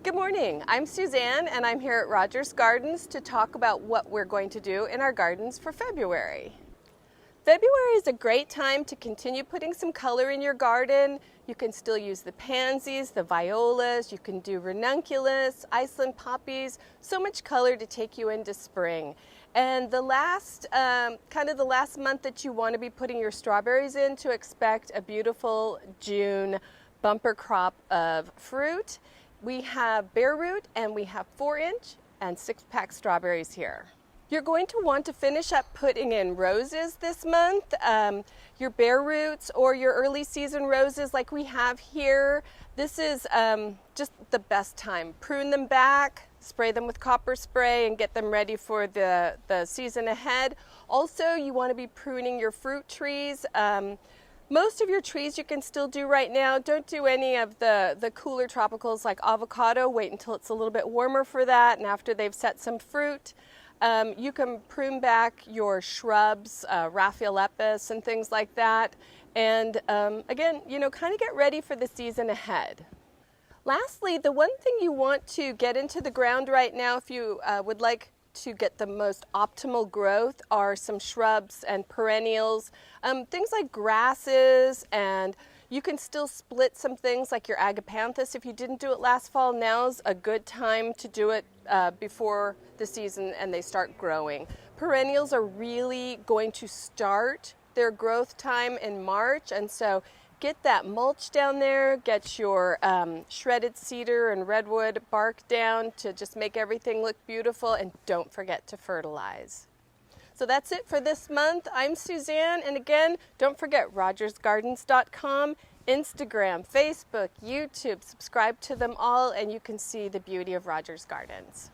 Good morning, I'm Suzanne and I'm here at Rogers Gardens to talk about what we're going to do in our gardens for February. February is a great time to continue putting some color in your garden. You can still use the pansies, the violas, you can do ranunculus, Iceland poppies, so much color to take you into spring. And the last month that you want to be putting your strawberries in to expect a beautiful June bumper crop of fruit. We have bare root and we have 4-inch and 6-pack strawberries here. You're going to want to finish up putting in roses this month, your bare roots or your early season roses like we have here. This is just the best time. Prune them back, spray them with copper spray and get them ready for the season ahead. Also, you want to be pruning your fruit trees. Most of your trees you can still do right now. Don't do any of the cooler tropicals like avocado. Wait until it's a little bit warmer for that and after they've set some fruit. You can prune back your shrubs, Raphiolepis and things like that. And again, kind of get ready for the season ahead. Lastly, the one thing you want to get into the ground right now if you would like to get the most optimal growth are some shrubs and perennials, things like grasses, and you can still split some things like your agapanthus. If you didn't do it last fall, now's a good time to do it before the season and they start growing. Perennials are really going to start their growth time in March, and so get that mulch down there, get your shredded cedar and redwood bark down to just make everything look beautiful, and don't forget to fertilize. So that's it for this month. I'm Suzanne, and again, don't forget rogersgardens.com, Instagram, Facebook, YouTube, subscribe to them all, and you can see the beauty of Rogers Gardens.